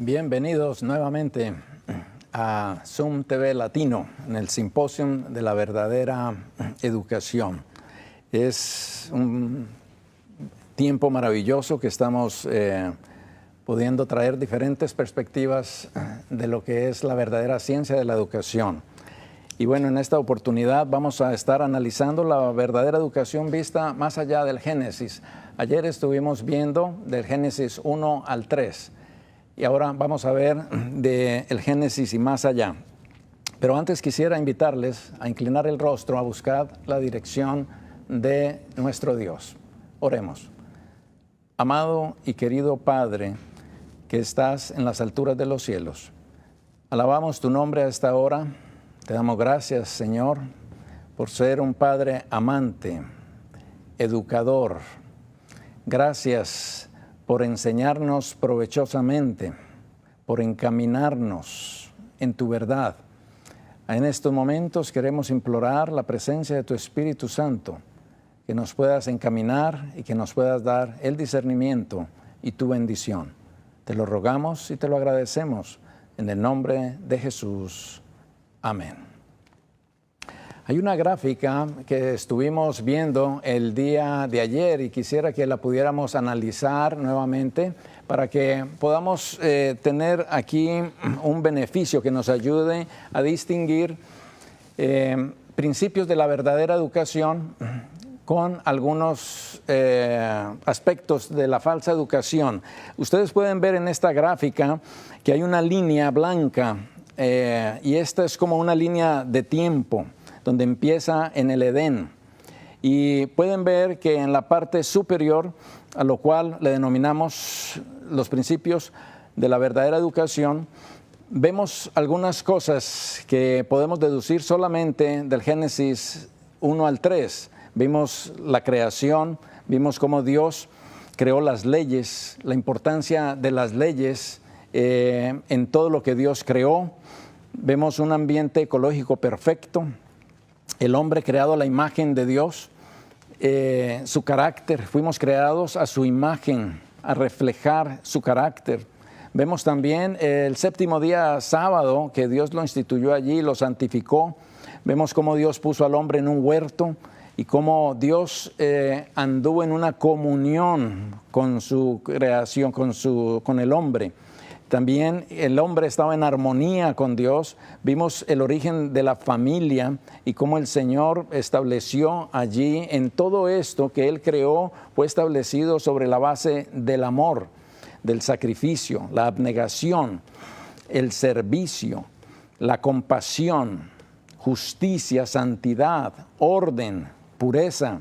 Bienvenidos nuevamente a Zoom TV Latino, en el Simposium de la Verdadera Educación. Es un tiempo maravilloso que estamos pudiendo traer diferentes perspectivas de lo que es la verdadera ciencia de la educación. Y bueno, en esta oportunidad vamos a estar analizando la verdadera educación vista más allá del Génesis. Ayer estuvimos viendo del Génesis 1 al 3 y ahora vamos a ver del Génesis y más allá. Pero antes quisiera invitarles a inclinar el rostro, a buscar la dirección de nuestro Dios. Oremos. Amado y querido Padre, que estás en las alturas de los cielos, alabamos tu nombre a esta hora. Te damos gracias, Señor, por ser un Padre amante, educador. Gracias por enseñarnos provechosamente, por encaminarnos en tu verdad. En estos momentos queremos implorar la presencia de tu Espíritu Santo, que nos puedas encaminar y que nos puedas dar el discernimiento y tu bendición. Te lo rogamos y te lo agradecemos en el nombre de Jesús. Amén. Hay una gráfica que estuvimos viendo el día de ayer y quisiera que la pudiéramos analizar nuevamente para que podamos tener aquí un beneficio que nos ayude a distinguir principios de la verdadera educación con algunos aspectos de la falsa educación. Ustedes pueden ver en esta gráfica que hay una línea blanca y esta es como una línea de tiempo donde empieza en el Edén. Y pueden ver que en la parte superior, a lo cual le denominamos los principios de la verdadera educación, vemos algunas cosas que podemos deducir solamente del Génesis 1 al 3. Vimos la creación, vimos cómo Dios creó las leyes, la importancia de las leyes en todo lo que Dios creó. Vemos un ambiente ecológico perfecto, el hombre creado a la imagen de Dios, su carácter, fuimos creados a su imagen, a reflejar su carácter. Vemos también el séptimo día sábado, que Dios lo instituyó allí, lo santificó. Vemos cómo Dios puso al hombre en un huerto y cómo Dios anduvo en una comunión con su creación, con el hombre. También el hombre estaba en armonía con Dios. Vimos el origen de la familia y cómo el Señor estableció allí, en todo esto que Él creó, fue establecido sobre la base del amor, del sacrificio, la abnegación, el servicio, la compasión, justicia, santidad, orden, pureza,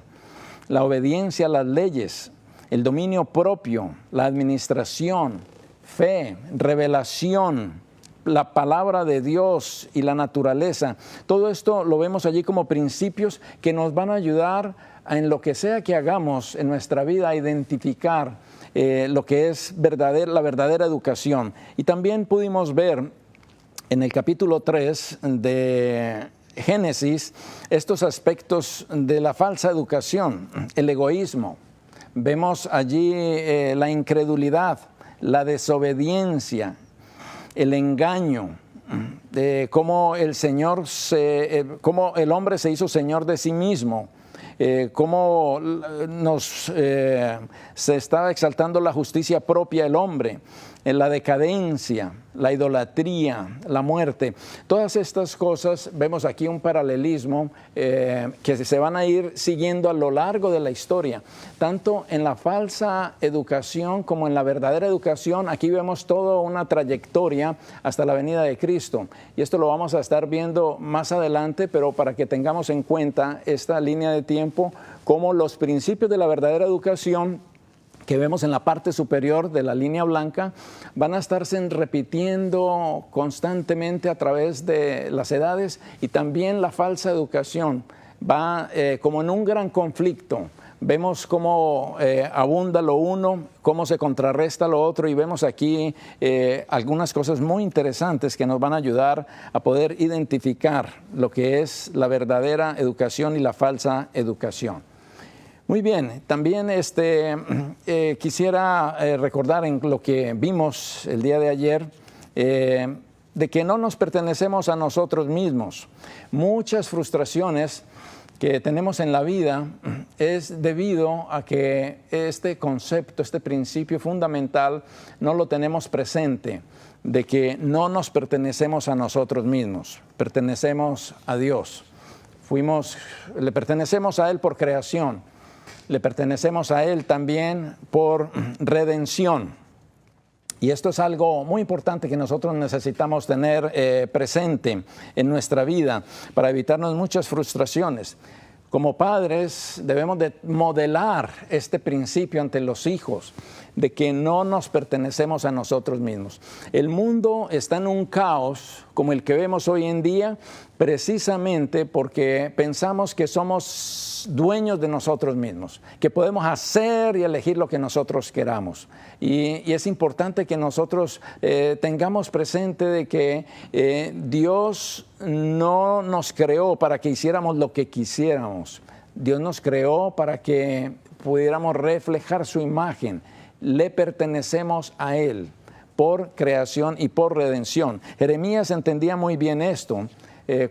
la obediencia a las leyes, el dominio propio, la administración, fe, revelación, la palabra de Dios y la naturaleza. Todo esto lo vemos allí como principios que nos van a ayudar en lo que sea que hagamos en nuestra vida a identificar lo que es la verdadera educación. Y también pudimos ver en el capítulo 3 de Génesis estos aspectos de la falsa educación, el egoísmo. Vemos allí la incredulidad, la desobediencia, el engaño, cómo el hombre se hizo señor de sí mismo, cómo se estaba exaltando la justicia propia del hombre, en la decadencia, la idolatría, la muerte. Todas estas cosas, vemos aquí un paralelismo que se van a ir siguiendo a lo largo de la historia. Tanto en la falsa educación como en la verdadera educación, aquí vemos toda una trayectoria hasta la venida de Cristo. Y esto lo vamos a estar viendo más adelante, pero para que tengamos en cuenta esta línea de tiempo, como los principios de la verdadera educación que vemos en la parte superior de la línea blanca van a estarse repitiendo constantemente a través de las edades, y también la falsa educación va como en un gran conflicto. Vemos cómo abunda lo uno, cómo se contrarresta lo otro, y vemos aquí algunas cosas muy interesantes que nos van a ayudar a poder identificar lo que es la verdadera educación y la falsa educación. Muy bien, también quisiera recordar en lo que vimos el día de ayer, de que no nos pertenecemos a nosotros mismos. Muchas frustraciones que tenemos en la vida es debido a que este concepto, este principio fundamental, no lo tenemos presente, de que no nos pertenecemos a nosotros mismos, pertenecemos a Dios. Le pertenecemos a Él por creación, le pertenecemos a Él también por redención. Y esto es algo muy importante que nosotros necesitamos tener presente en nuestra vida para evitarnos muchas frustraciones. Como padres debemos de modelar este principio ante los hijos, de que no nos pertenecemos a nosotros mismos. El mundo está en un caos como el que vemos hoy en día, precisamente porque pensamos que somos dueños de nosotros mismos, que podemos hacer y elegir lo que nosotros queramos. Y es importante que nosotros tengamos presente de que Dios no nos creó para que hiciéramos lo que quisiéramos. Dios nos creó para que pudiéramos reflejar su imagen. Le pertenecemos a Él por creación y por redención. Jeremías entendía muy bien esto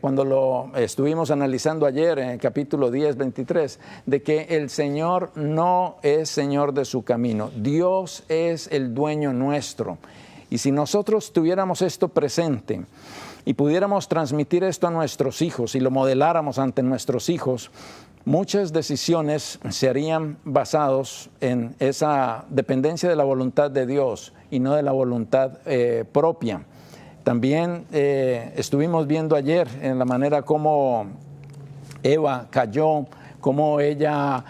cuando lo estuvimos analizando ayer en el capítulo 10, 23, de que el Señor no es Señor de su camino. Dios es el dueño nuestro. Y si nosotros tuviéramos esto presente y pudiéramos transmitir esto a nuestros hijos y lo modeláramos ante nuestros hijos, muchas decisiones se harían basados en esa dependencia de la voluntad de Dios y no de la voluntad propia. También estuvimos viendo ayer en la manera como Eva cayó, cómo ella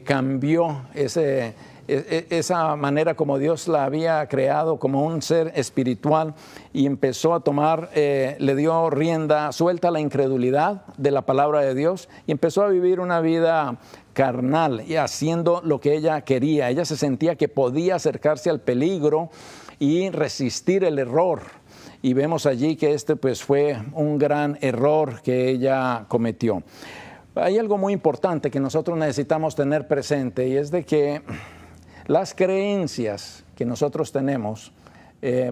cambió esa manera como Dios la había creado como un ser espiritual y empezó a tomar, le dio rienda suelta a la incredulidad de la palabra de Dios y empezó a vivir una vida carnal y haciendo lo que ella quería. Ella se sentía que podía acercarse al peligro y resistir el error. Y vemos allí que pues fue un gran error que ella cometió. Hay algo muy importante que nosotros necesitamos tener presente y es de que las creencias que nosotros tenemos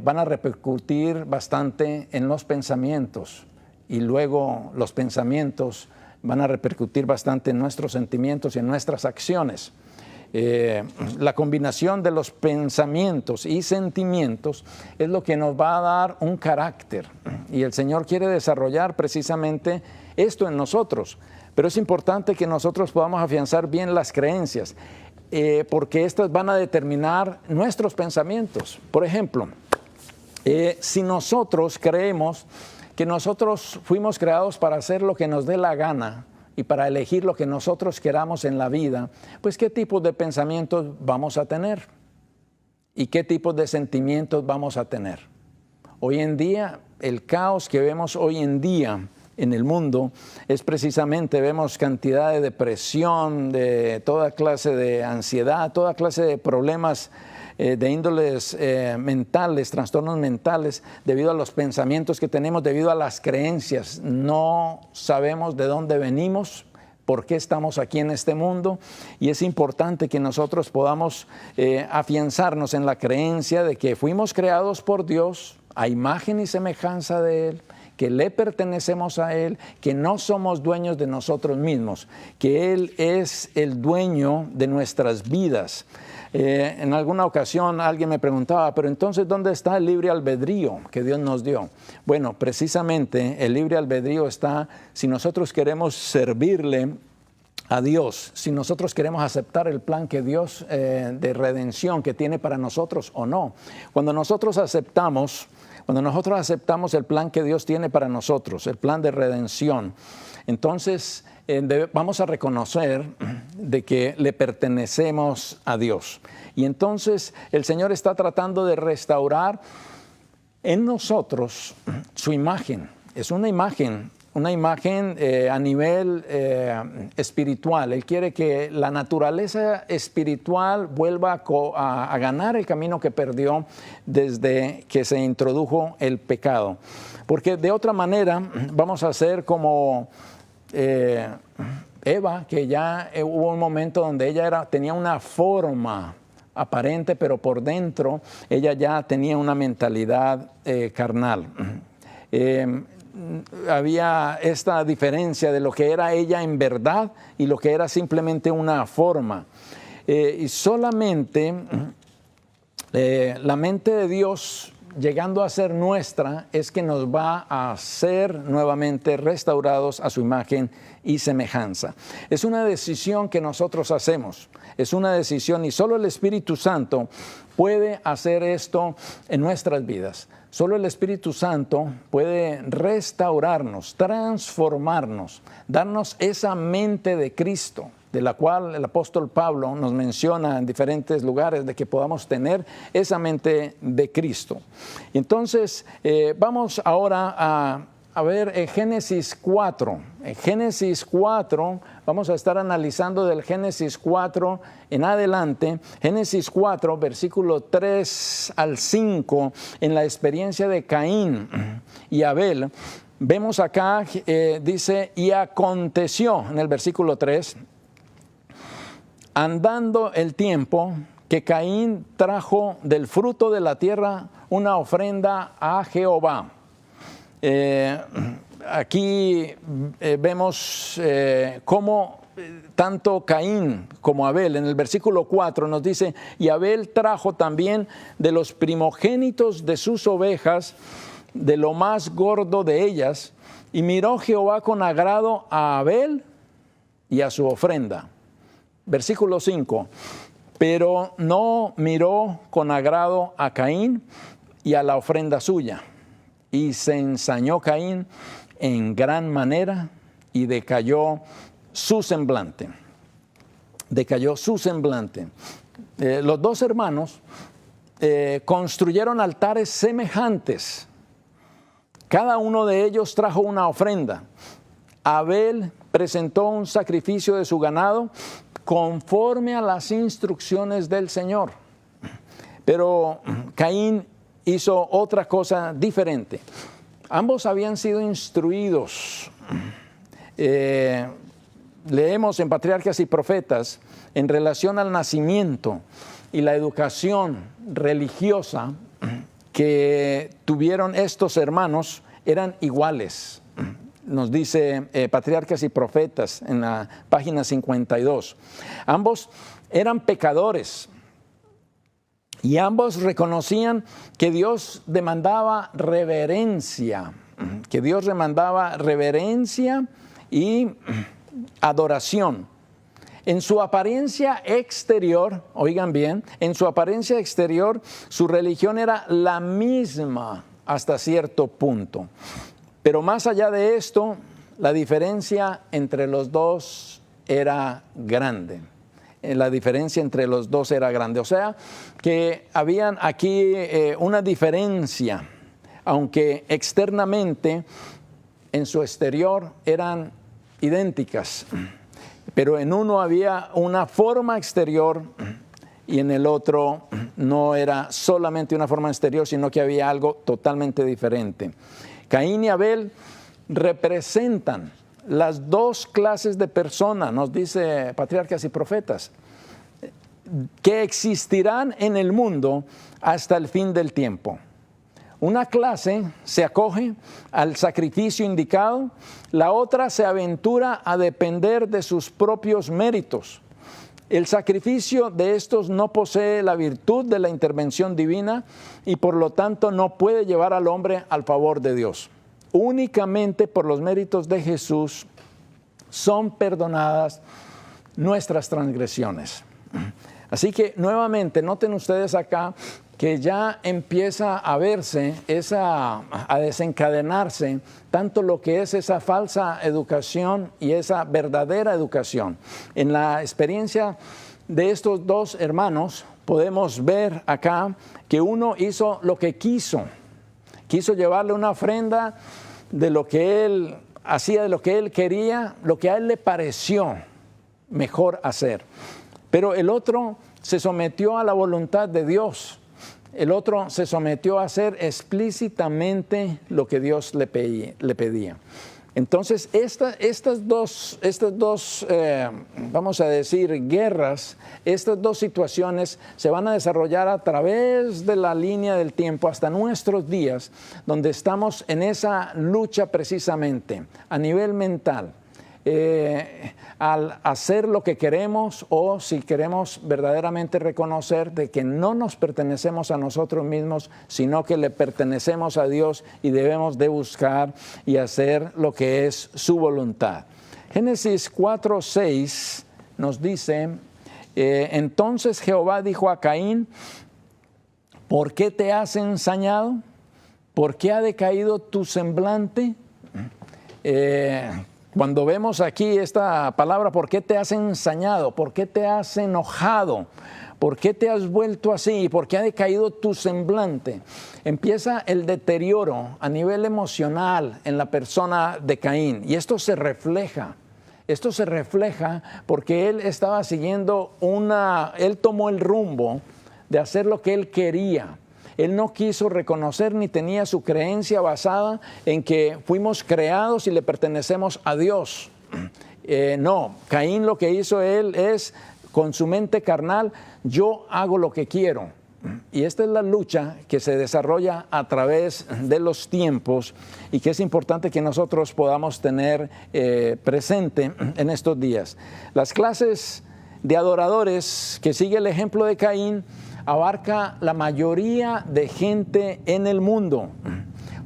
van a repercutir bastante en los pensamientos y luego los pensamientos van a repercutir bastante en nuestros sentimientos y en nuestras acciones. La combinación de los pensamientos y sentimientos es lo que nos va a dar un carácter y el Señor quiere desarrollar precisamente esto en nosotros, pero es importante que nosotros podamos afianzar bien las creencias porque estas van a determinar nuestros pensamientos. Por ejemplo, si nosotros creemos que nosotros fuimos creados para hacer lo que nos dé la gana y para elegir lo que nosotros queramos en la vida, pues ¿qué tipo de pensamientos vamos a tener? ¿Y qué tipo de sentimientos vamos a tener? Hoy en día, el caos que vemos hoy en día en el mundo es precisamente, vemos cantidad de depresión, de toda clase de ansiedad, toda clase de problemas de índoles mentales, trastornos mentales, debido a los pensamientos que tenemos, debido a las creencias. No sabemos de dónde venimos, por qué estamos aquí en este mundo, y es importante que nosotros podamos afianzarnos en la creencia de que fuimos creados por Dios a imagen y semejanza de Él, que le pertenecemos a Él, que no somos dueños de nosotros mismos, que Él es el dueño de nuestras vidas. En alguna ocasión alguien me preguntaba, pero entonces ¿dónde está el libre albedrío que Dios nos dio? Bueno, precisamente el libre albedrío está si nosotros queremos servirle a Dios, si nosotros queremos aceptar el plan que Dios de redención que tiene para nosotros o no. Cuando nosotros aceptamos el plan que Dios tiene para nosotros, el plan de redención, entonces vamos a reconocer de que le pertenecemos a Dios. Y entonces el Señor está tratando de restaurar en nosotros su imagen. Es una imagen a nivel espiritual. Él quiere que la naturaleza espiritual vuelva a ganar el camino que perdió desde que se introdujo el pecado. Porque de otra manera vamos a ser como Eva, que ya hubo un momento donde ella tenía una forma aparente, pero por dentro ella ya tenía una mentalidad carnal. Había esta diferencia de lo que era ella en verdad y lo que era simplemente una forma. Y solamente la mente de Dios, llegando a ser nuestra, es que nos va a ser nuevamente restaurados a su imagen y semejanza. Es una decisión que nosotros hacemos, es una decisión, y solo el Espíritu Santo puede hacer esto en nuestras vidas. Solo el Espíritu Santo puede restaurarnos, transformarnos, darnos esa mente de Cristo, de la cual el apóstol Pablo nos menciona en diferentes lugares, de que podamos tener esa mente de Cristo. Entonces, vamos ahora a ver Génesis 4. En Génesis 4, vamos a estar analizando del Génesis 4 en adelante. Génesis 4, versículo 3 al 5, en la experiencia de Caín y Abel. Vemos acá, dice, y aconteció, en el versículo 3, andando el tiempo, que Caín trajo del fruto de la tierra una ofrenda a Jehová. Aquí vemos cómo tanto Caín como Abel, en el versículo 4 nos dice, y Abel trajo también de los primogénitos de sus ovejas, de lo más gordo de ellas, y miró Jehová con agrado a Abel y a su ofrenda. Versículo 5, pero no miró con agrado a Caín y a la ofrenda suya. Y se ensañó Caín en gran manera y decayó su semblante. Decayó su semblante. Los dos hermanos construyeron altares semejantes. Cada uno de ellos trajo una ofrenda. Abel presentó un sacrificio de su ganado conforme a las instrucciones del Señor. Pero Caín hizo otra cosa diferente. Ambos habían sido instruidos. Leemos en Patriarcas y Profetas en relación al nacimiento y la educación religiosa que tuvieron estos hermanos eran iguales. Nos dice Patriarcas y Profetas en la página 52. Ambos eran pecadores. Y ambos reconocían que Dios demandaba reverencia, y adoración. En su apariencia exterior, oigan bien, en su apariencia exterior, su religión era la misma hasta cierto punto. Pero más allá de esto, la diferencia entre los dos era grande. La diferencia entre los dos era grande. O sea, que habían aquí una diferencia, aunque externamente en su exterior eran idénticas. Pero en uno había una forma exterior y en el otro no era solamente una forma exterior, sino que había algo totalmente diferente. Caín y Abel representan las dos clases de personas, nos dice Patriarcas y Profetas, que existirán en el mundo hasta el fin del tiempo. Una clase se acoge al sacrificio indicado, la otra se aventura a depender de sus propios méritos. El sacrificio de estos no posee la virtud de la intervención divina y por lo tanto no puede llevar al hombre al favor de Dios. Únicamente por los méritos de Jesús son perdonadas nuestras transgresiones. Así que nuevamente noten ustedes acá que ya empieza a verse, a desencadenarse tanto lo que es esa falsa educación y esa verdadera educación. En la experiencia de estos dos hermanos podemos ver acá que uno hizo lo que quiso llevarle una ofrenda de lo que él hacía, de lo que él quería, lo que a él le pareció mejor hacer. Pero el otro se sometió a la voluntad de Dios. El otro se sometió a hacer explícitamente lo que Dios le pedía. Entonces, estas dos vamos a decir, guerras, estas dos situaciones se van a desarrollar a través de la línea del tiempo hasta nuestros días, donde estamos en esa lucha precisamente a nivel mental. Al hacer lo que queremos, o si queremos verdaderamente reconocer de que no nos pertenecemos a nosotros mismos, sino que le pertenecemos a Dios y debemos de buscar y hacer lo que es su voluntad. Génesis 4:6 nos dice, entonces Jehová dijo a Caín, ¿por qué te has ensañado? ¿Por qué ha decaído tu semblante? Cuando vemos aquí esta palabra, ¿por qué te has ensañado? ¿Por qué te has enojado? ¿Por qué te has vuelto así? ¿Por qué ha decaído tu semblante? Empieza el deterioro a nivel emocional en la persona de Caín. Y esto se refleja porque él estaba siguiendo él tomó el rumbo de hacer lo que él quería. Él no quiso reconocer ni tenía su creencia basada en que fuimos creados y le pertenecemos a Dios. No, Caín lo que hizo él es, con su mente carnal, yo hago lo que quiero. Y esta es la lucha que se desarrolla a través de los tiempos y que es importante que nosotros podamos tener presente en estos días. Las clases de adoradores que sigue el ejemplo de Caín abarca la mayoría de gente en el mundo,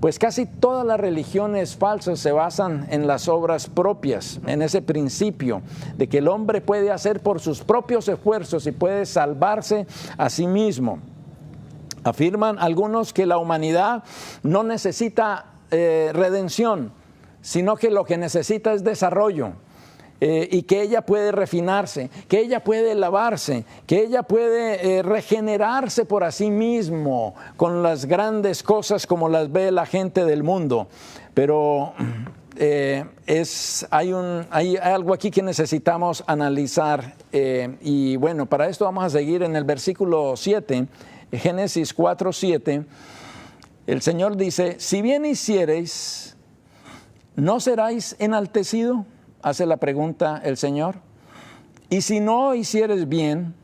pues casi todas las religiones falsas se basan en las obras propias, en ese principio de que el hombre puede hacer por sus propios esfuerzos y puede salvarse a sí mismo. Afirman algunos que la humanidad no necesita redención, sino que lo que necesita es desarrollo. Y que ella puede refinarse, que ella puede lavarse, que ella puede regenerarse por sí mismo con las grandes cosas como las ve la gente del mundo. Pero hay algo aquí que necesitamos analizar y bueno, para esto vamos a seguir en el versículo 7, Génesis 4:7. El Señor dice, si bien hiciereis, ¿no seráis enaltecido? Hace la pregunta el Señor. Y si no hicieres bien,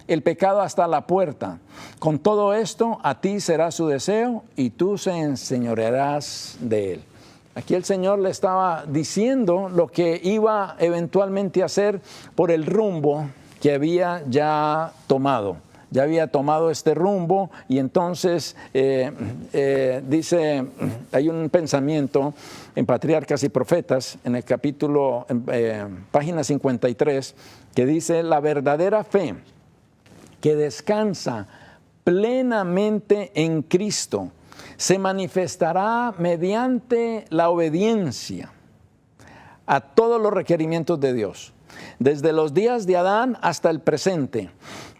el pecado está a la puerta. Con todo esto, a ti será su deseo y tú se enseñorearás de él. Aquí el Señor le estaba diciendo lo que iba eventualmente a hacer por el rumbo que había ya tomado. Ya había tomado este rumbo y entonces dice, hay un pensamiento en Patriarcas y Profetas, en el capítulo, página 53, que dice, la verdadera fe que descansa plenamente en Cristo se manifestará mediante la obediencia a todos los requerimientos de Dios. Desde los días de Adán hasta el presente,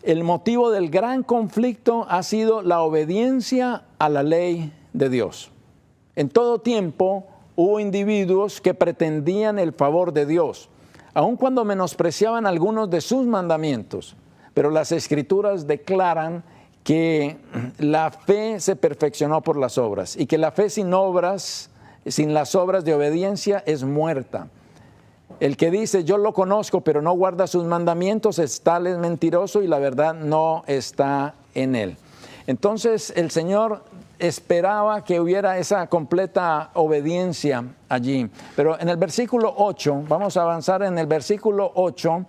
el motivo del gran conflicto ha sido la obediencia a la ley de Dios. En todo tiempo hubo individuos que pretendían el favor de Dios, aun cuando menospreciaban algunos de sus mandamientos. Pero las Escrituras declaran que la fe se perfeccionó por las obras y que la fe sin obras, sin las obras de obediencia, es muerta. El que dice yo lo conozco pero no guarda sus mandamientos es tal, es mentiroso y la verdad no está en él. Entonces el Señor esperaba que hubiera esa completa obediencia allí. Pero en el versículo 8, vamos a avanzar en el versículo 8,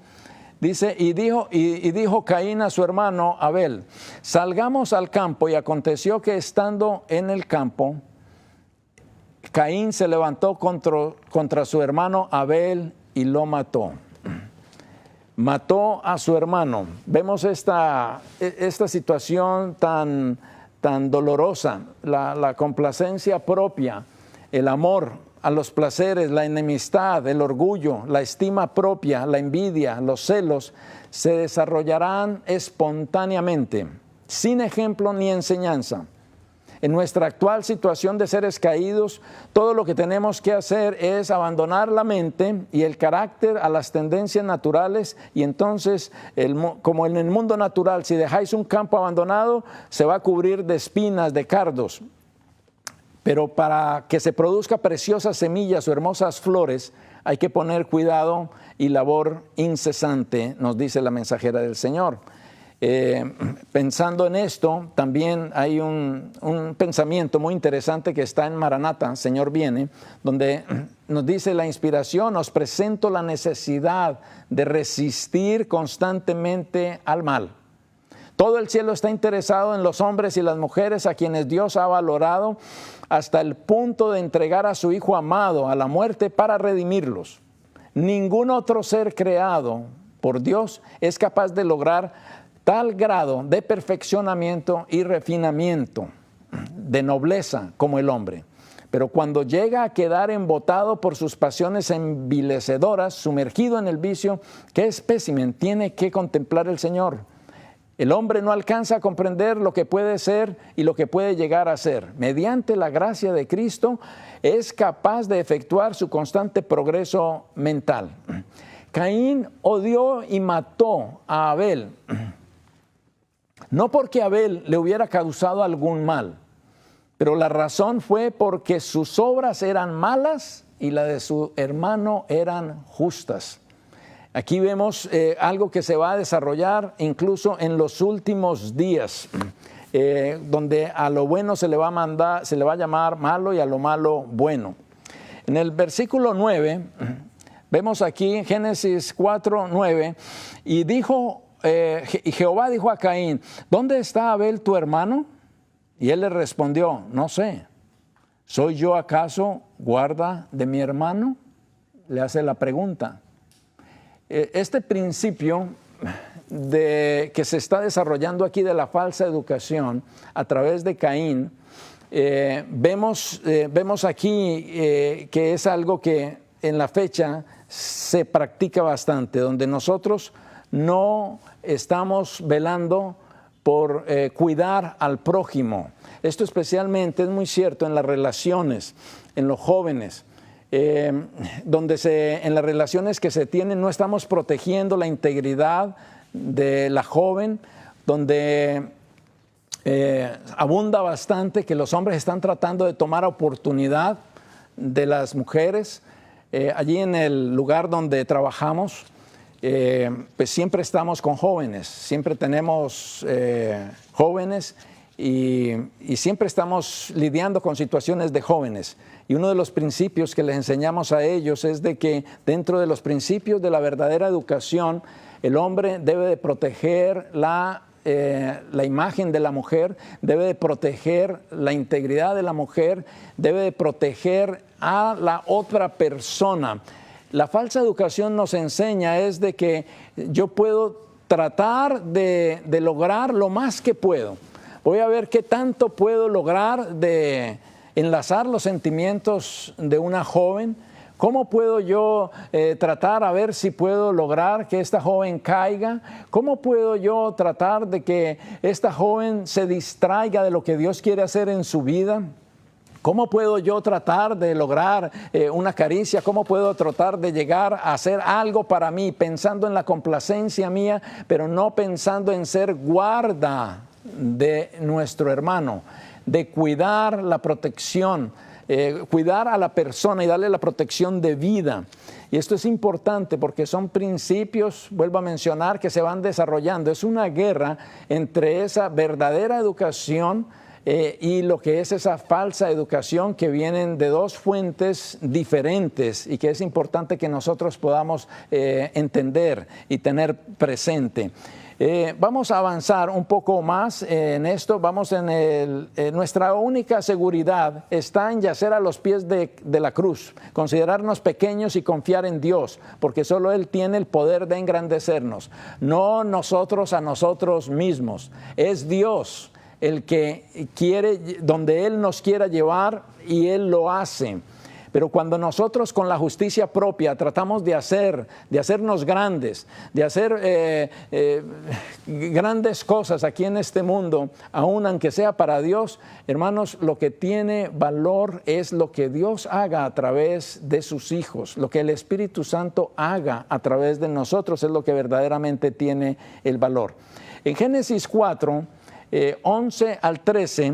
dice, y dijo Caín a su hermano Abel, salgamos al campo, y aconteció que estando en el campo, Caín se levantó contra su hermano Abel y lo mató. Mató a su hermano. Vemos esta situación tan dolorosa, la complacencia propia, el amor a los placeres, la enemistad, el orgullo, la estima propia, la envidia, los celos, se desarrollarán espontáneamente, sin ejemplo ni enseñanza. En nuestra actual situación de seres caídos, todo lo que tenemos que hacer es abandonar la mente y el carácter a las tendencias naturales, y entonces, como en el mundo natural, si dejáis un campo abandonado, se va a cubrir de espinas, de cardos. Pero para que se produzca preciosas semillas o hermosas flores, hay que poner cuidado y labor incesante, nos dice la mensajera del Señor. Pensando en esto, también hay un pensamiento muy interesante que está en Maranata, Señor viene, donde nos dice la inspiración: os presento la necesidad de resistir constantemente al mal. Todo el cielo está interesado en los hombres y las mujeres a quienes Dios ha valorado hasta el punto de entregar a su Hijo amado a la muerte para redimirlos. Ningún otro ser creado por Dios es capaz de lograr tal grado de perfeccionamiento y refinamiento, de nobleza como el hombre. Pero cuando llega a quedar embotado por sus pasiones envilecedoras, sumergido en el vicio, ¿qué espécimen tiene que contemplar el Señor? El hombre no alcanza a comprender lo que puede ser y lo que puede llegar a ser. Mediante la gracia de Cristo es capaz de efectuar su constante progreso mental. Caín odió y mató a Abel, no porque Abel le hubiera causado algún mal, pero la razón fue porque sus obras eran malas y la de su hermano eran justas. Aquí vemos algo que se va a desarrollar incluso en los últimos días, donde a lo bueno se le va a llamar malo y a lo malo bueno. En el versículo 9, vemos aquí en Génesis 4, 9, y Jehová dijo a Caín: ¿dónde está Abel tu hermano? Y él le respondió: no sé. ¿Soy yo acaso guarda de mi hermano? Le hace la pregunta. Este principio que se está desarrollando aquí de la falsa educación a través de Caín, vemos aquí que es algo que en la fecha se practica bastante, donde nosotros no estamos velando por cuidar al prójimo. Esto especialmente es muy cierto en las relaciones, en los jóvenes. Donde en las relaciones que se tienen no estamos protegiendo la integridad de la joven, donde abunda bastante que los hombres están tratando de tomar oportunidad de las mujeres. Allí en el lugar donde trabajamos, pues siempre estamos con jóvenes, siempre tenemos jóvenes y siempre estamos lidiando con situaciones de jóvenes. Y uno de los principios que les enseñamos a ellos es de que dentro de los principios de la verdadera educación, el hombre debe de proteger la imagen de la mujer, debe de proteger la integridad de la mujer, debe de proteger a la otra persona. La falsa educación nos enseña es de que yo puedo tratar de lograr lo más que puedo. Voy a ver qué tanto puedo lograr de enlazar los sentimientos de una joven. ¿Cómo puedo yo tratar a ver si puedo lograr que esta joven caiga? ¿Cómo puedo yo tratar de que esta joven se distraiga de lo que Dios quiere hacer en su vida? ¿Cómo puedo yo tratar de lograr una caricia? ¿Cómo puedo tratar de llegar a hacer algo para mí, pensando en la complacencia mía, pero no pensando en ser guarda de nuestro hermano, de cuidar la protección, cuidar a la persona y darle la protección de vida? Y esto es importante porque son principios, vuelvo a mencionar, que se van desarrollando. Es una guerra entre esa verdadera educación y lo que es esa falsa educación, que vienen de dos fuentes diferentes y que es importante que nosotros podamos entender y tener presente. Vamos a avanzar un poco más en esto. Nuestra única seguridad está en yacer a los pies de la cruz, considerarnos pequeños y confiar en Dios, porque solo Él tiene el poder de engrandecernos, no nosotros a nosotros mismos. Es Dios el que quiere, donde Él nos quiera llevar, y Él lo hace. Pero cuando nosotros con la justicia propia tratamos de hacernos grandes, de hacer grandes cosas aquí en este mundo, aun aunque sea para Dios, hermanos, lo que tiene valor es lo que Dios haga a través de sus hijos. Lo que el Espíritu Santo haga a través de nosotros es lo que verdaderamente tiene el valor. En Génesis 4, 11 al 13,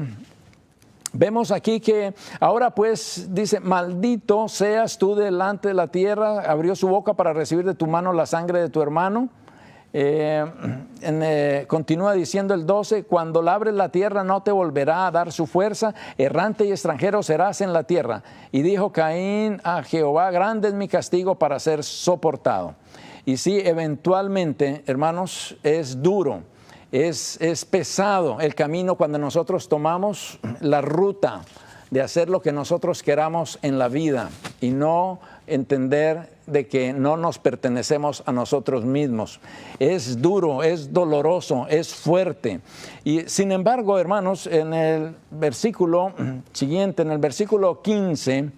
Vemos aquí que ahora pues dice, maldito seas tú delante de la tierra, abrió su boca para recibir de tu mano la sangre de tu hermano. Continúa diciendo el 12, cuando labres la tierra no te volverá a dar su fuerza, errante y extranjero serás en la tierra. Y dijo Caín a Jehová, grande es mi castigo para ser soportado. Y sí, eventualmente, hermanos, es duro. Es pesado el camino cuando nosotros tomamos la ruta de hacer lo que nosotros queramos en la vida y no entender de que no nos pertenecemos a nosotros mismos. Es duro, es doloroso, es fuerte. Y sin embargo, hermanos, en el versículo siguiente, en el versículo 15,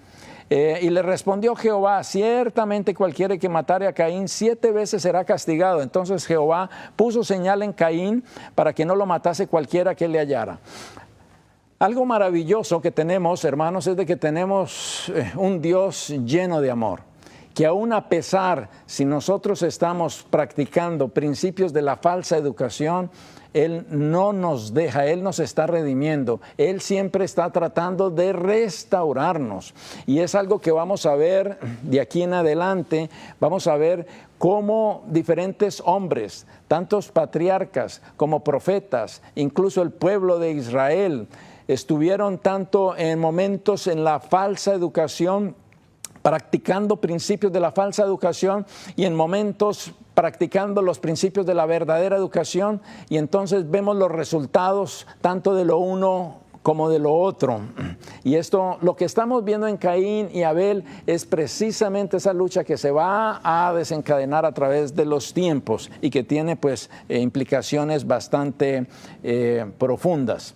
y le respondió Jehová, ciertamente cualquiera que matare a Caín 7 veces será castigado. Entonces Jehová puso señal en Caín para que no lo matase cualquiera que le hallara. Algo maravilloso que tenemos, hermanos, es de que tenemos un Dios lleno de amor, que aún a pesar, si nosotros estamos practicando principios de la falsa educación, Él no nos deja, Él nos está redimiendo, Él siempre está tratando de restaurarnos. Y es algo que vamos a ver de aquí en adelante, vamos a ver cómo diferentes hombres, tantos patriarcas como profetas, incluso el pueblo de Israel, estuvieron tanto en momentos en la falsa educación, practicando principios de la falsa educación, y en momentos practicando los principios de la verdadera educación, y entonces vemos los resultados tanto de lo uno como de lo otro. Y esto, lo que estamos viendo en Caín y Abel, es precisamente esa lucha que se va a desencadenar a través de los tiempos y que tiene pues implicaciones bastante profundas.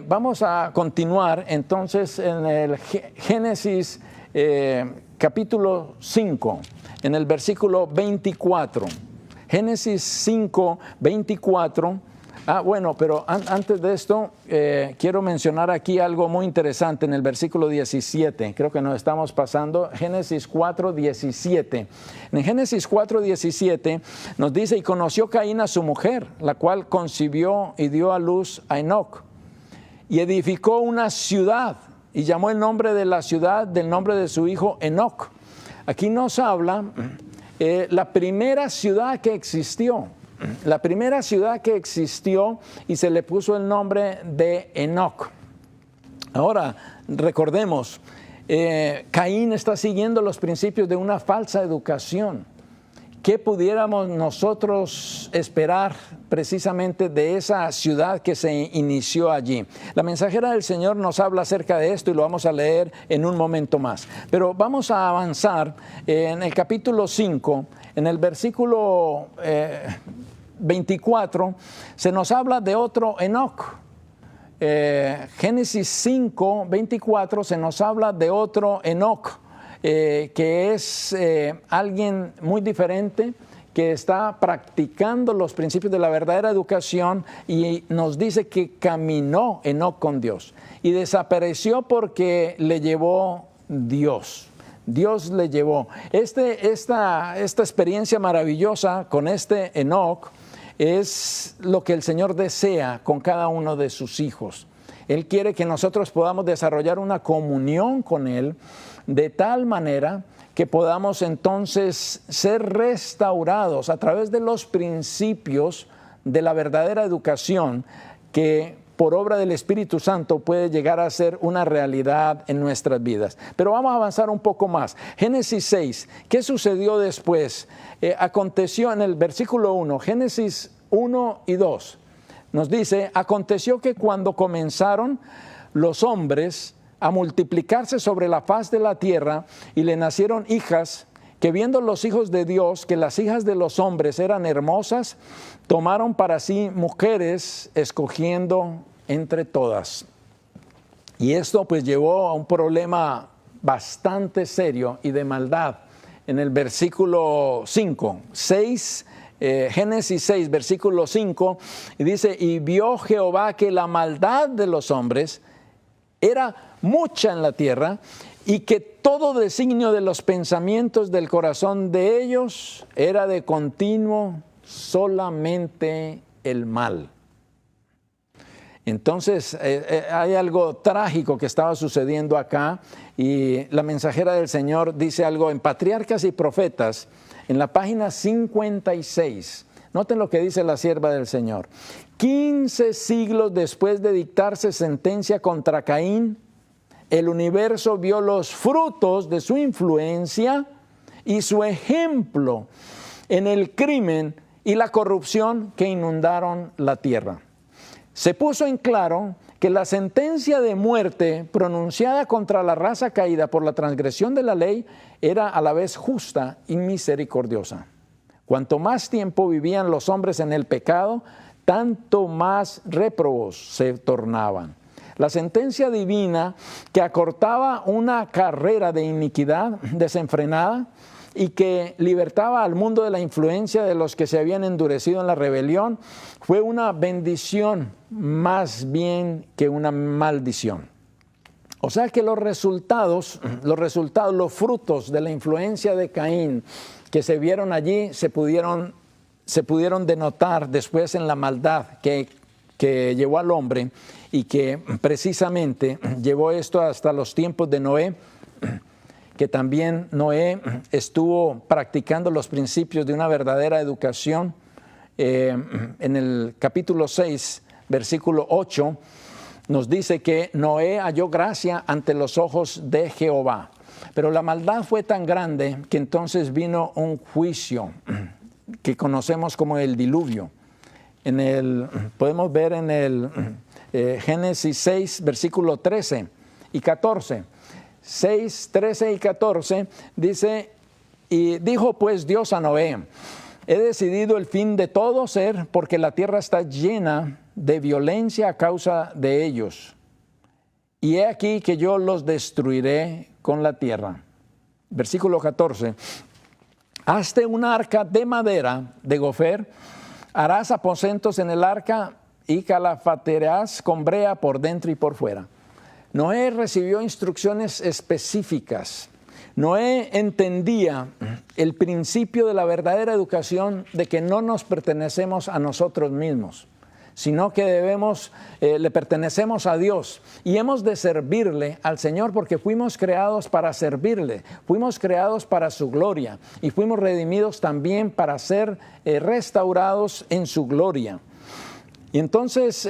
Vamos a continuar entonces en el Génesis capítulo 5, en el versículo 24. Génesis 5, 24. Bueno, pero antes de esto, quiero mencionar aquí algo muy interesante en el versículo 17. Creo que nos estamos pasando. Génesis 4, 17. En Génesis 4, 17 nos dice, y conoció Caín a su mujer, la cual concibió y dio a luz a Enoc. Y edificó una ciudad y llamó el nombre de la ciudad del nombre de su hijo Enoc. Aquí nos habla la primera ciudad que existió. La primera ciudad que existió y se le puso el nombre de Enoc. Ahora, recordemos, Caín está siguiendo los principios de una falsa educación. ¿Qué pudiéramos nosotros esperar precisamente de esa ciudad que se inició allí? La mensajera del Señor nos habla acerca de esto y lo vamos a leer en un momento más. Pero vamos a avanzar en el capítulo 5, en el versículo 24, se nos habla de otro Enoc. Génesis 5, 24, se nos habla de otro Enoc. Que es alguien muy diferente, que está practicando los principios de la verdadera educación, y nos dice que caminó Enoc con Dios y desapareció porque le llevó Dios. Dios le llevó. Esta experiencia maravillosa con este Enoc es lo que el Señor desea con cada uno de sus hijos. Él quiere que nosotros podamos desarrollar una comunión con Él, de tal manera que podamos entonces ser restaurados a través de los principios de la verdadera educación, que por obra del Espíritu Santo puede llegar a ser una realidad en nuestras vidas. Pero vamos a avanzar un poco más. Génesis 6, ¿qué sucedió después? Aconteció en el versículo 1, Génesis 1 y 2, nos dice, aconteció que cuando comenzaron los hombres a multiplicarse sobre la faz de la tierra, y le nacieron hijas, que viendo los hijos de Dios que las hijas de los hombres eran hermosas, tomaron para sí mujeres, escogiendo entre todas. Y esto pues llevó a un problema bastante serio y de maldad. En el versículo 5, Génesis 6, versículo 5, y dice, y vio Jehová que la maldad de los hombres era mucha en la tierra, y que todo designio de los pensamientos del corazón de ellos era de continuo solamente el mal. Entonces, hay algo trágico que estaba sucediendo acá y la mensajera del Señor dice algo en Patriarcas y Profetas, en la página 56. Noten lo que dice la sierva del Señor. 15 siglos después de dictarse sentencia contra Caín, el universo vio los frutos de su influencia y su ejemplo en el crimen y la corrupción que inundaron la tierra. Se puso en claro que la sentencia de muerte pronunciada contra la raza caída por la transgresión de la ley era a la vez justa y misericordiosa. Cuanto más tiempo vivían los hombres en el pecado, tanto más réprobos se tornaban. La sentencia divina que acortaba una carrera de iniquidad desenfrenada y que libertaba al mundo de la influencia de los que se habían endurecido en la rebelión, fue una bendición más bien que una maldición. O sea que los frutos de la influencia de Caín que se vieron allí se pudieron denotar después en la maldad que llevó al hombre y que precisamente llevó esto hasta los tiempos de Noé, que también Noé estuvo practicando los principios de una verdadera educación. En el capítulo 6, versículo 8, nos dice que Noé halló gracia ante los ojos de Jehová. Pero la maldad fue tan grande que entonces vino un juicio que conocemos como el diluvio. Podemos ver en el Génesis 6, versículo 13 y 14. 6, 13 y 14 dice, y dijo pues Dios a Noé, he decidido el fin de todo ser porque la tierra está llena de violencia a causa de ellos. Y he aquí que yo los destruiré con la tierra. Versículo 14, hazte un arca de madera de gofer, harás aposentos en el arca y calafatearás con brea por dentro y por fuera. Noé recibió instrucciones específicas. Noé entendía el principio de la verdadera educación de que no nos pertenecemos a nosotros mismos, sino que le pertenecemos a Dios y hemos de servirle al Señor porque fuimos creados para servirle, fuimos creados para su gloria y fuimos redimidos también para ser restaurados en su gloria. Y entonces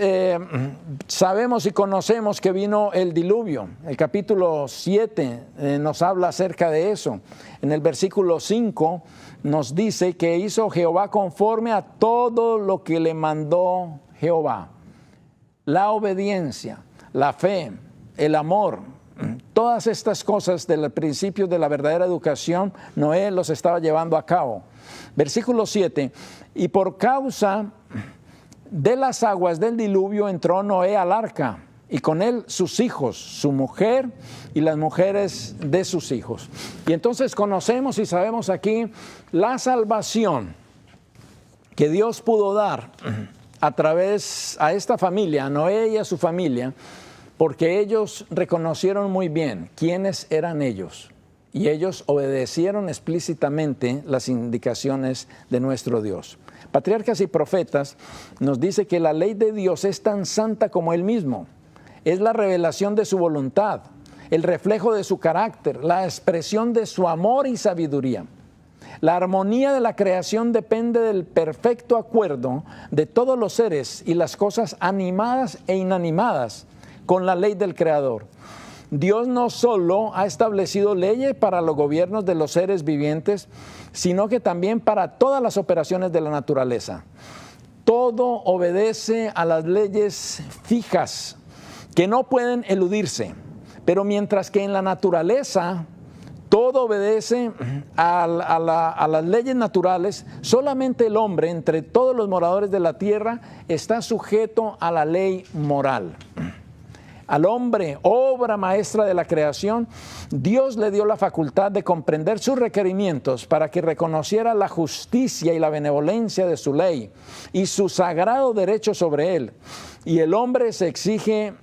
sabemos y conocemos que vino el diluvio. El capítulo 7 nos habla acerca de eso. En el versículo 5 nos dice que hizo Jehová conforme a todo lo que le mandó Jehová. La obediencia, la fe, el amor, todas estas cosas del principio de la verdadera educación, Noé los estaba llevando a cabo. Versículo 7, y por causa de las aguas del diluvio entró Noé al arca, y con él sus hijos, su mujer y las mujeres de sus hijos. Y entonces conocemos y sabemos aquí la salvación que Dios pudo dar a través a esta familia, a Noé y a su familia, porque ellos reconocieron muy bien quiénes eran ellos. Y ellos obedecieron explícitamente las indicaciones de nuestro Dios. Patriarcas y Profetas nos dice que la ley de Dios es tan santa como Él mismo. Es la revelación de su voluntad, el reflejo de su carácter, la expresión de su amor y sabiduría. La armonía de la creación depende del perfecto acuerdo de todos los seres y las cosas animadas e inanimadas con la ley del Creador. Dios no solo ha establecido leyes para los gobiernos de los seres vivientes, sino que también para todas las operaciones de la naturaleza. Todo obedece a las leyes fijas que no pueden eludirse, pero mientras que en la naturaleza todo obedece a las leyes naturales, solamente el hombre entre todos los moradores de la tierra está sujeto a la ley moral. Al hombre, obra maestra de la creación, Dios le dio la facultad de comprender sus requerimientos para que reconociera la justicia y la benevolencia de su ley y su sagrado derecho sobre él. Y el hombre se exige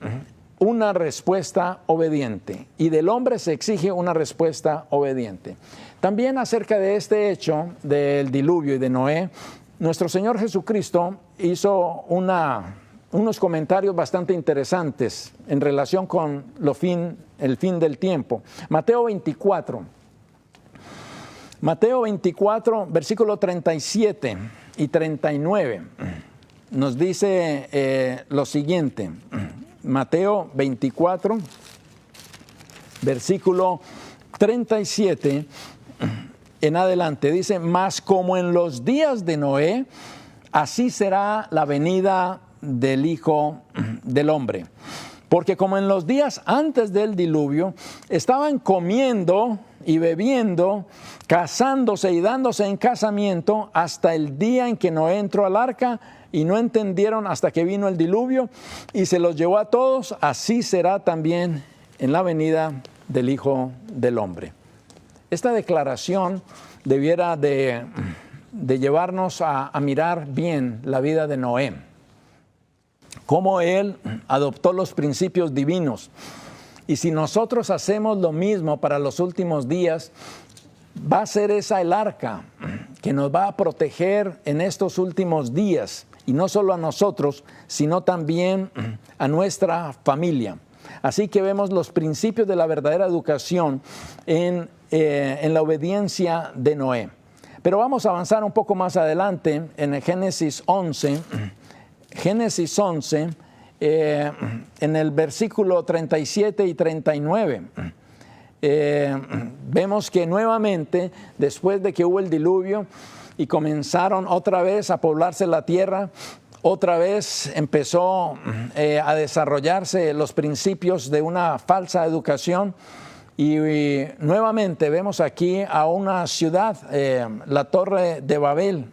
una respuesta obediente. Y del hombre se exige una respuesta obediente. También acerca de este hecho del diluvio y de Noé, nuestro Señor Jesucristo hizo una unos comentarios bastante interesantes en relación con el fin del tiempo. Mateo 24. Mateo 24, versículo 37 y 39, nos dice lo siguiente. Mateo 24, versículo 37 en adelante, dice: mas como en los días de Noé, así será la venida del Hijo del Hombre. Porque como en los días antes del diluvio, estaban comiendo y bebiendo, casándose y dándose en casamiento, hasta el día en que Noé entró al arca, y no entendieron hasta que vino el diluvio y se los llevó a todos, así será también en la venida del Hijo del Hombre. Esta declaración debiera de llevarnos a mirar bien la vida de Noé, cómo él adoptó los principios divinos. Y si nosotros hacemos lo mismo para los últimos días, va a ser esa el arca que nos va a proteger en estos últimos días, y no solo a nosotros, sino también a nuestra familia. Así que vemos los principios de la verdadera educación en la obediencia de Noé. Pero vamos a avanzar un poco más adelante en el Génesis 11. Génesis 11, en el versículo 37 y 39. Vemos que nuevamente, después de que hubo el diluvio y comenzaron otra vez a poblarse la tierra, otra vez empezó a desarrollarse los principios de una falsa educación. Y nuevamente vemos aquí a una ciudad, la Torre de Babel.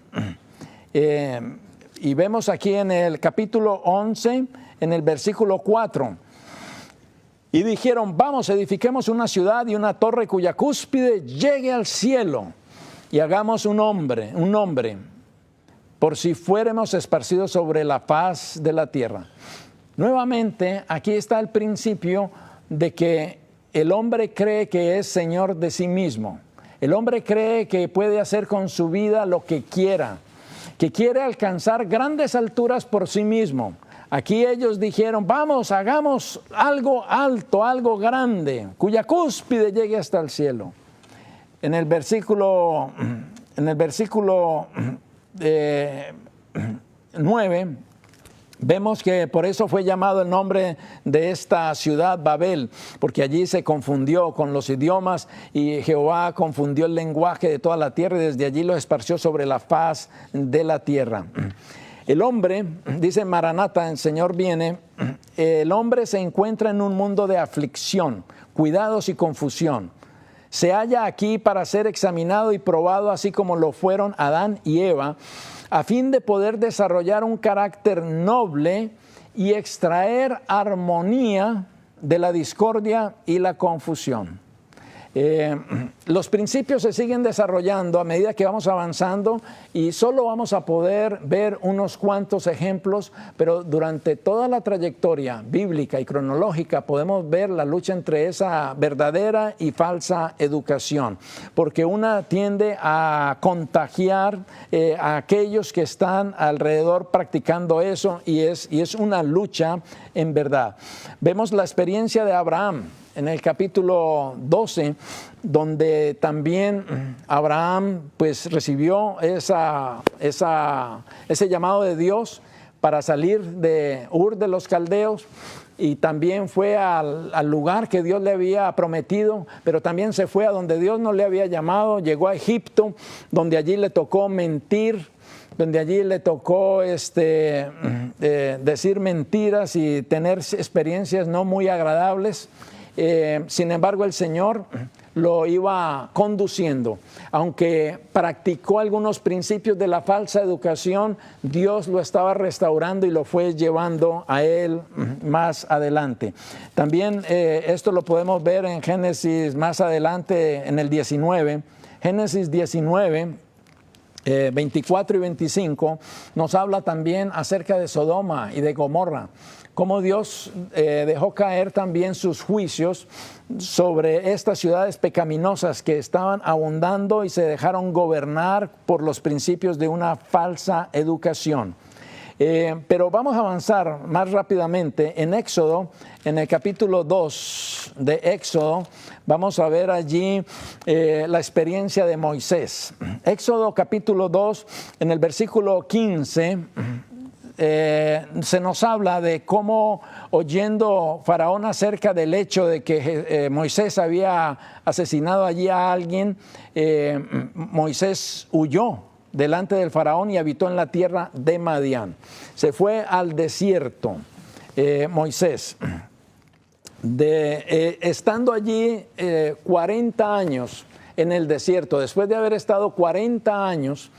Y vemos aquí en el capítulo 11, en el versículo 4. Y dijeron: vamos, edifiquemos una ciudad y una torre cuya cúspide llegue al cielo, y hagamos un nombre, por si fuéramos esparcidos sobre la faz de la tierra. Nuevamente, aquí está el principio de que el hombre cree que es señor de sí mismo. El hombre cree que puede hacer con su vida lo que quiera, que quiere alcanzar grandes alturas por sí mismo. Aquí ellos dijeron: vamos, hagamos algo alto, algo grande, cuya cúspide llegue hasta el cielo. En el versículo 9, vemos que por eso fue llamado el nombre de esta ciudad Babel, porque allí se confundió con los idiomas, y Jehová confundió el lenguaje de toda la tierra, y desde allí lo esparció sobre la faz de la tierra. El hombre, dice Maranatha, el Señor viene, el hombre se encuentra en un mundo de aflicción, cuidados y confusión. Se halla aquí para ser examinado y probado, así como lo fueron Adán y Eva, a fin de poder desarrollar un carácter noble y extraer armonía de la discordia y la confusión. Los principios se siguen desarrollando a medida que vamos avanzando, y solo vamos a poder ver unos cuantos ejemplos, pero durante toda la trayectoria bíblica y cronológica podemos ver la lucha entre esa verdadera y falsa educación, porque una tiende a contagiar a aquellos que están alrededor practicando eso, y es una lucha en verdad. Vemos la experiencia de Abraham en el capítulo 12, donde también Abraham pues recibió ese llamado de Dios para salir de Ur de los Caldeos, y también fue al lugar que Dios le había prometido, pero también se fue a donde Dios no le había llamado. Llegó a Egipto, donde allí le tocó mentir, donde allí le tocó decir mentiras y tener experiencias no muy agradables. Sin embargo, el Señor lo iba conduciendo. Aunque practicó algunos principios de la falsa educación, Dios lo estaba restaurando y lo fue llevando a él más adelante. También esto lo podemos ver en Génesis más adelante, en el 19. Génesis 19, 24 y 25, nos habla también acerca de Sodoma y de Gomorra, cómo Dios dejó caer también sus juicios sobre estas ciudades pecaminosas que estaban abundando y se dejaron gobernar por los principios de una falsa educación. Pero vamos a avanzar más rápidamente en Éxodo, en el capítulo 2 de Éxodo. Vamos a ver allí la experiencia de Moisés. Éxodo capítulo 2, en el versículo 15, se nos habla de cómo, oyendo Faraón acerca del hecho de que Moisés había asesinado allí a alguien, Moisés huyó delante del Faraón y habitó en la tierra de Madián. Se fue al desierto, Moisés. Estando allí 40 años en el desierto, después de haber estado 40 años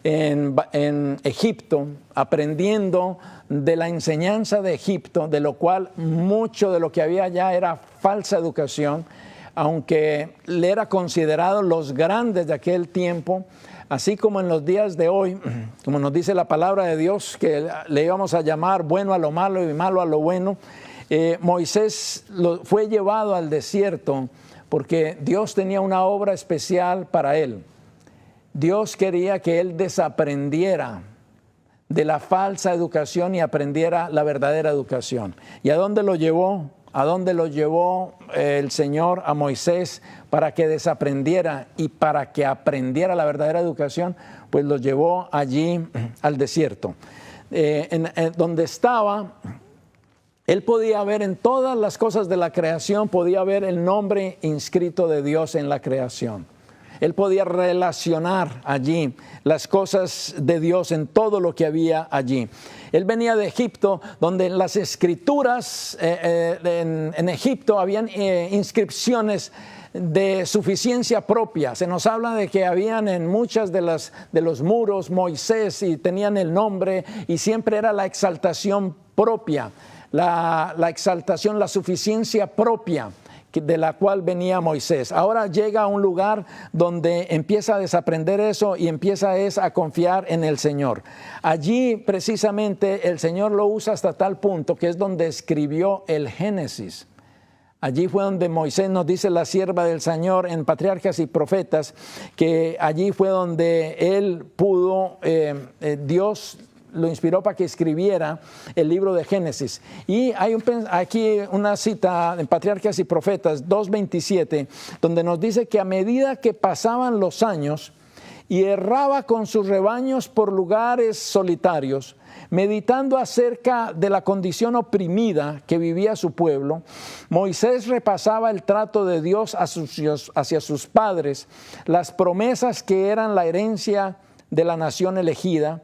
en Egipto, aprendiendo de la enseñanza de Egipto, de lo cual mucho de lo que había allá era falsa educación, aunque le era considerado los grandes de aquel tiempo, así como en los días de hoy, como nos dice la palabra de Dios, que le íbamos a llamar bueno a lo malo y malo a lo bueno. Moisés fue llevado al desierto porque Dios tenía una obra especial para él. Dios quería que él desaprendiera de la falsa educación y aprendiera la verdadera educación. ¿Y a dónde lo llevó? ¿A dónde lo llevó el Señor a Moisés para que desaprendiera y para que aprendiera la verdadera educación? Pues lo llevó allí al desierto. Donde estaba, él podía ver en todas las cosas de la creación, podía ver el nombre inscrito de Dios en la creación. Él podía relacionar allí las cosas de Dios en todo lo que había allí. Él venía de Egipto, donde en las escrituras en Egipto habían inscripciones de suficiencia propia. Se nos habla de que habían en muchas de los muros Moisés y tenían el nombre, y siempre era la exaltación propia, la exaltación, la suficiencia propia de la cual venía Moisés. Ahora llega a un lugar donde empieza a desaprender eso y empieza a confiar en el Señor. Allí precisamente el Señor lo usa hasta tal punto que es donde escribió el Génesis. Allí fue donde Moisés, nos dice la sierva del Señor en Patriarcas y Profetas, que allí fue donde él pudo, Dios lo inspiró para que escribiera el libro de Génesis. Y hay aquí una cita en Patriarcas y Profetas 2:27, donde nos dice que a medida que pasaban los años y erraba con sus rebaños por lugares solitarios, meditando acerca de la condición oprimida que vivía su pueblo, Moisés repasaba el trato de Dios hacia sus padres, las promesas que eran la herencia de la nación elegida,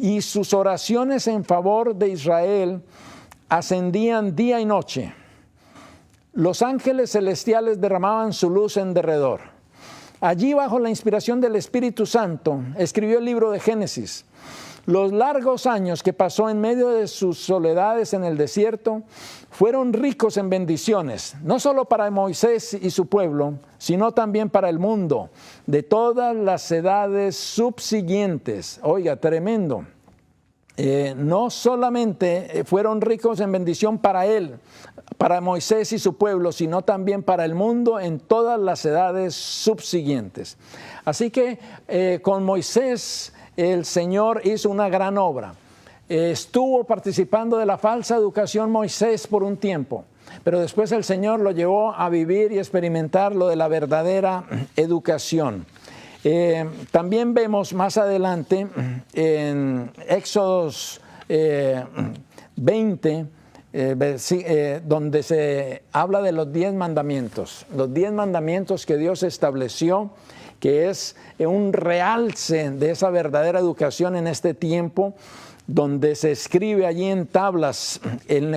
y sus oraciones en favor de Israel ascendían día y noche. Los ángeles celestiales derramaban su luz en derredor. Allí, bajo la inspiración del Espíritu Santo, escribió el libro de Génesis. Los largos años que pasó en medio de sus soledades en el desierto fueron ricos en bendiciones, no solo para Moisés y su pueblo, sino también para el mundo, de todas las edades subsiguientes. Oiga, tremendo. No solamente fueron ricos en bendición para él, para Moisés y su pueblo, sino también para el mundo en todas las edades subsiguientes. Así que con Moisés el Señor hizo una gran obra. Estuvo participando de la falsa educación Moisés por un tiempo, pero después el Señor lo llevó a vivir y experimentar lo de la verdadera educación. También vemos más adelante en Éxodos 20, donde se habla de los 10 mandamientos. Los 10 mandamientos que Dios estableció, que es un realce de esa verdadera educación en este tiempo, donde se escribe allí en tablas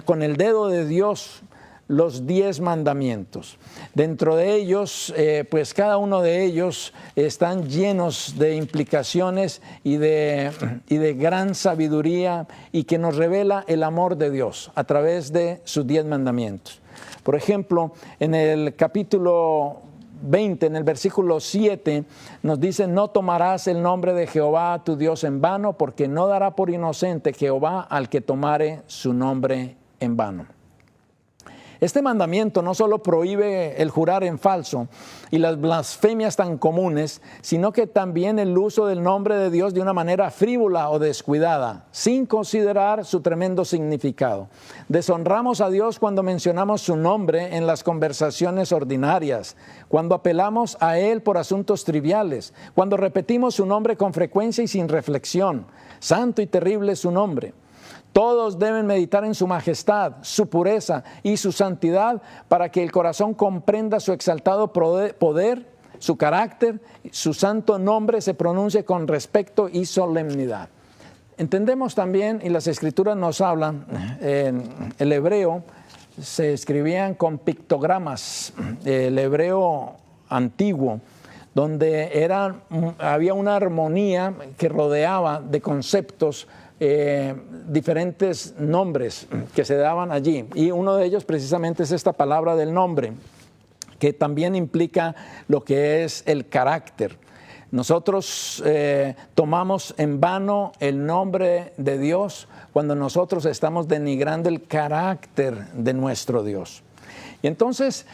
con el dedo de Dios los 10 mandamientos. Dentro de ellos, pues cada uno de ellos están llenos de implicaciones y de gran sabiduría, y que nos revela el amor de Dios a través de sus 10 mandamientos. Por ejemplo, en el capítulo 20, en el versículo 7, nos dice: no tomarás el nombre de Jehová tu Dios en vano, porque no dará por inocente Jehová al que tomare su nombre en vano. Este mandamiento no solo prohíbe el jurar en falso y las blasfemias tan comunes, sino que también el uso del nombre de Dios de una manera frívola o descuidada, sin considerar su tremendo significado. Deshonramos a Dios cuando mencionamos su nombre en las conversaciones ordinarias, cuando apelamos a Él por asuntos triviales, cuando repetimos su nombre con frecuencia y sin reflexión. Santo y terrible es su nombre. Todos deben meditar en su majestad, su pureza y su santidad para que el corazón comprenda su exaltado poder, su carácter, su santo nombre se pronuncie con respeto y solemnidad. Entendemos también, y las Escrituras nos hablan, en el hebreo se escribían con pictogramas, el hebreo antiguo, donde había una armonía que rodeaba de conceptos, diferentes nombres que se daban allí, y uno de ellos precisamente es esta palabra del nombre, que también implica lo que es el carácter. Nosotros tomamos en vano el nombre de Dios cuando nosotros estamos denigrando el carácter de nuestro Dios. Y entonces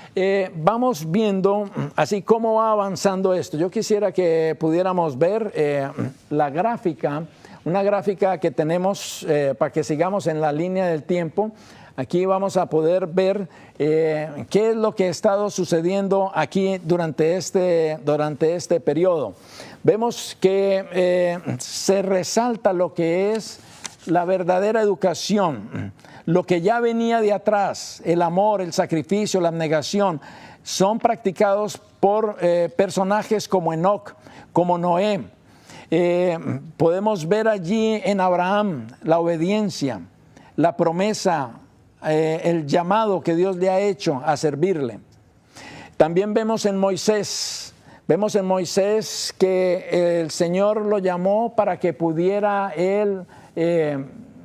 vamos viendo así cómo va avanzando esto. Yo quisiera que pudiéramos ver la gráfica, una gráfica que tenemos para que sigamos en la línea del tiempo. Aquí vamos a poder ver qué es lo que ha estado sucediendo aquí durante este periodo. Vemos que se resalta lo que es la verdadera educación, lo que ya venía de atrás, el amor, el sacrificio, la abnegación, son practicados por personajes como Enoc, como Noé. Podemos ver allí en Abraham la obediencia, la promesa, el llamado que Dios le ha hecho a servirle. También vemos en Moisés que el Señor lo llamó para que pudiera él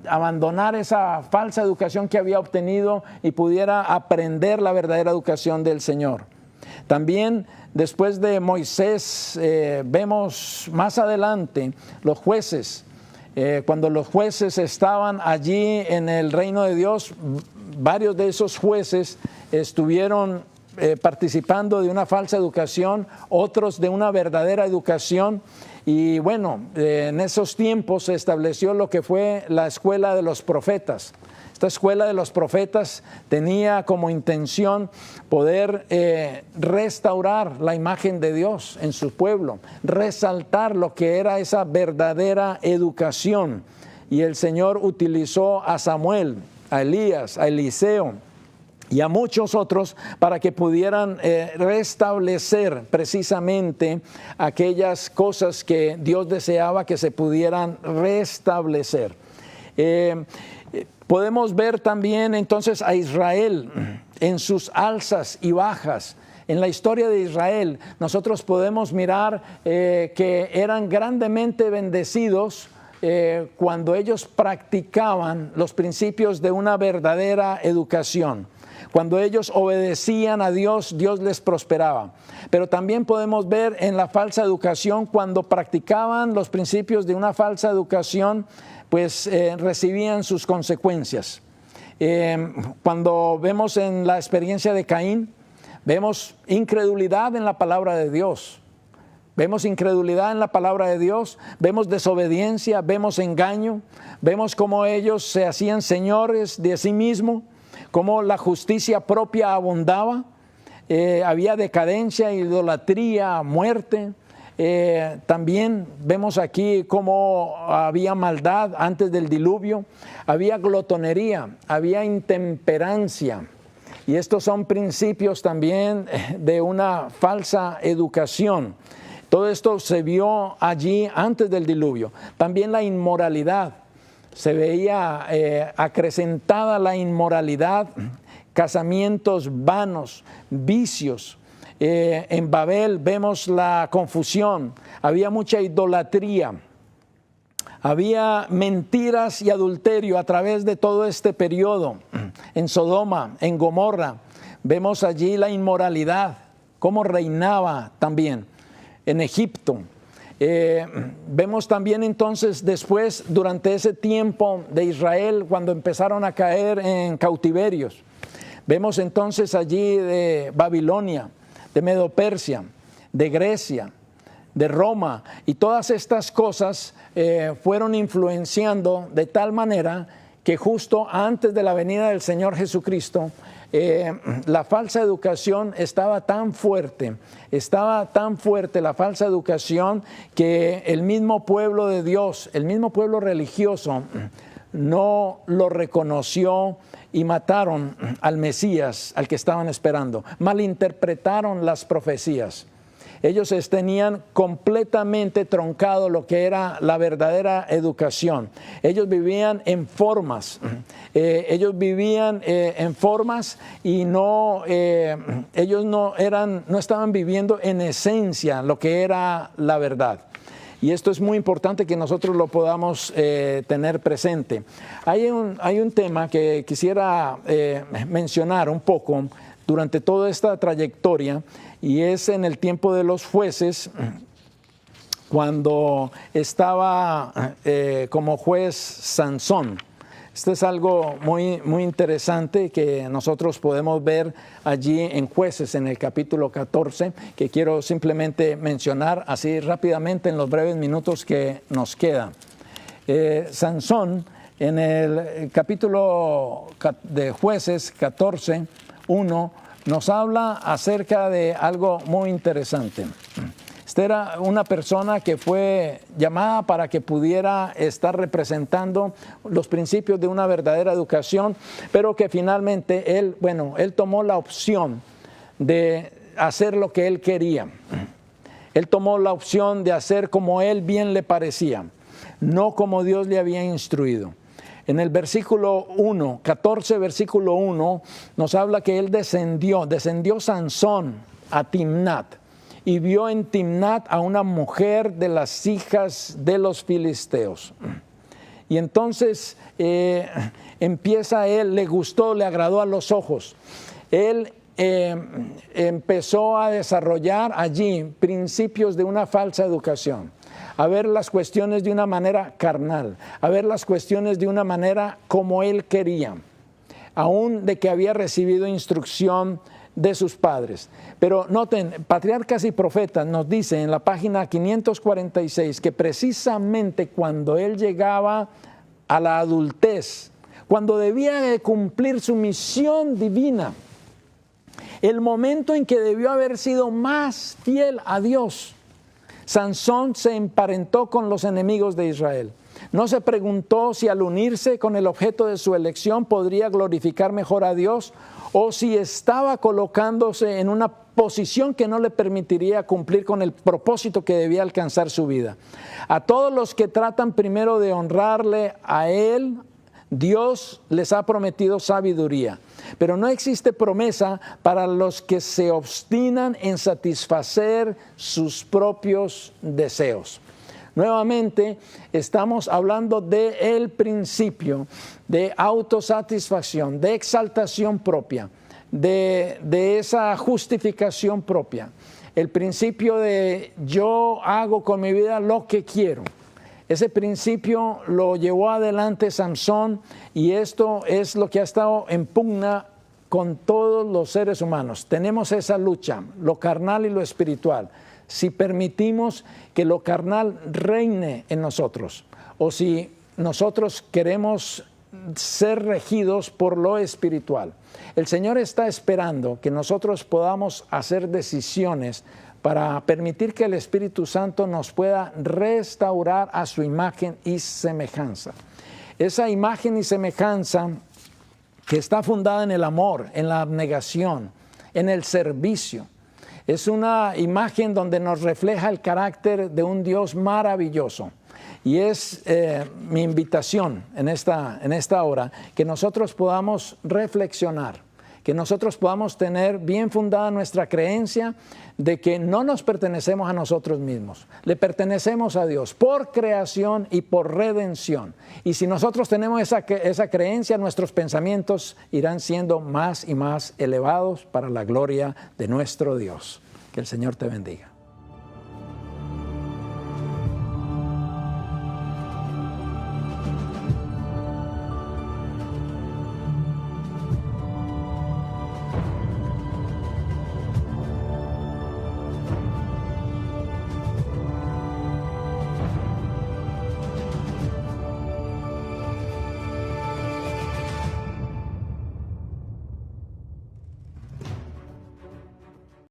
abandonar esa falsa educación que había obtenido y pudiera aprender la verdadera educación del Señor. También después de Moisés vemos más adelante los jueces. Cuando los jueces estaban allí en el reino de Dios, varios de esos jueces estuvieron participando de una falsa educación, otros de una verdadera educación. Y bueno, en esos tiempos se estableció lo que fue la escuela de los profetas. Esta escuela de los profetas tenía como intención poder restaurar la imagen de Dios en su pueblo, resaltar lo que era esa verdadera educación. Y el Señor utilizó a Samuel, a Elías, a Eliseo y a muchos otros para que pudieran restablecer precisamente aquellas cosas que Dios deseaba que se pudieran restablecer. Podemos ver también entonces a Israel en sus alzas y bajas. En la historia de Israel nosotros podemos mirar que eran grandemente bendecidos cuando ellos practicaban los principios de una verdadera educación. Cuando ellos obedecían a Dios, Dios les prosperaba. Pero también podemos ver en la falsa educación, cuando practicaban los principios de una falsa educación, pues recibían sus consecuencias. Cuando vemos en la experiencia de Caín, vemos incredulidad en la palabra de Dios. Vemos incredulidad en la palabra de Dios, vemos desobediencia, vemos engaño, vemos cómo ellos se hacían señores de sí mismos, cómo la justicia propia abundaba, había decadencia, idolatría, muerte. También vemos aquí cómo había maldad antes del diluvio, había glotonería, había intemperancia. Y estos son principios también de una falsa educación. Todo esto se vio allí antes del diluvio. También la inmoralidad. Se veía acrecentada la inmoralidad, casamientos vanos, vicios. En Babel vemos la confusión, había mucha idolatría, había mentiras y adulterio a través de todo este periodo. En Sodoma, en Gomorra, vemos allí la inmoralidad, cómo reinaba también. En Egipto, vemos también entonces después, durante ese tiempo de Israel, cuando empezaron a caer en cautiverios, Vemos entonces allí de Babilonia, de Medo-Persia, de Grecia, de Roma, y todas estas cosas fueron influenciando de tal manera que justo antes de la venida del Señor Jesucristo, la falsa educación estaba tan fuerte la falsa educación, que el mismo pueblo de Dios, el mismo pueblo religioso, no lo reconoció y mataron al Mesías, al que estaban esperando. Malinterpretaron las profecías. Ellos tenían completamente troncado lo que era la verdadera educación. Ellos vivían en formas. Y no, ellos no estaban viviendo en esencia lo que era la verdad. Y esto es muy importante que nosotros lo podamos tener presente. Hay un tema que quisiera mencionar un poco durante toda esta trayectoria, y es en el tiempo de los jueces, cuando estaba como juez Sansón. Esto es algo muy, muy interesante que nosotros podemos ver allí en Jueces, en el capítulo 14, que quiero simplemente mencionar así rápidamente en los breves minutos que nos quedan. Sansón, en el capítulo de Jueces 14, 1, nos habla acerca de algo muy interesante. Esta era una persona que fue llamada para que pudiera estar representando los principios de una verdadera educación, pero que finalmente él tomó la opción de hacer lo que él quería. Él tomó la opción de hacer como él bien le parecía, no como Dios le había instruido. En el versículo 1, 14, versículo 1, nos habla que él descendió Sansón a Timnat, y vio en Timnat a una mujer de las hijas de los filisteos. Y entonces empieza él, le gustó, le agradó a los ojos. Él empezó a desarrollar allí principios de una falsa educación, a ver las cuestiones de una manera carnal, a ver las cuestiones de una manera como él quería, aún de que había recibido instrucción de sus padres. Pero noten, Patriarcas y Profetas nos dice en la página 546 que precisamente cuando él llegaba a la adultez, cuando debía de cumplir su misión divina, el momento en que debió haber sido más fiel a Dios, Sansón se emparentó con los enemigos de Israel. No se preguntó si al unirse con el objeto de su elección podría glorificar mejor a Dios, o si estaba colocándose en una posición que no le permitiría cumplir con el propósito que debía alcanzar su vida. A todos los que tratan primero de honrarle a él, Dios les ha prometido sabiduría, pero no existe promesa para los que se obstinan en satisfacer sus propios deseos. Nuevamente estamos hablando del principio de autosatisfacción, de exaltación propia, de esa justificación propia. El principio de yo hago con mi vida lo que quiero. Ese principio lo llevó adelante Sansón, y esto es lo que ha estado en pugna con todos los seres humanos. Tenemos esa lucha, lo carnal y lo espiritual. Si permitimos que lo carnal reine en nosotros, o si nosotros queremos ser regidos por lo espiritual. El Señor está esperando que nosotros podamos hacer decisiones para permitir que el Espíritu Santo nos pueda restaurar a su imagen y semejanza. Esa imagen y semejanza que está fundada en el amor, en la abnegación, en el servicio. Es una imagen donde nos refleja el carácter de un Dios maravilloso. Y es mi invitación en esta hora, que nosotros podamos reflexionar, que nosotros podamos tener bien fundada nuestra creencia de que no nos pertenecemos a nosotros mismos, le pertenecemos a Dios por creación y por redención. Y si nosotros tenemos esa creencia, nuestros pensamientos irán siendo más y más elevados para la gloria de nuestro Dios. Que el Señor te bendiga.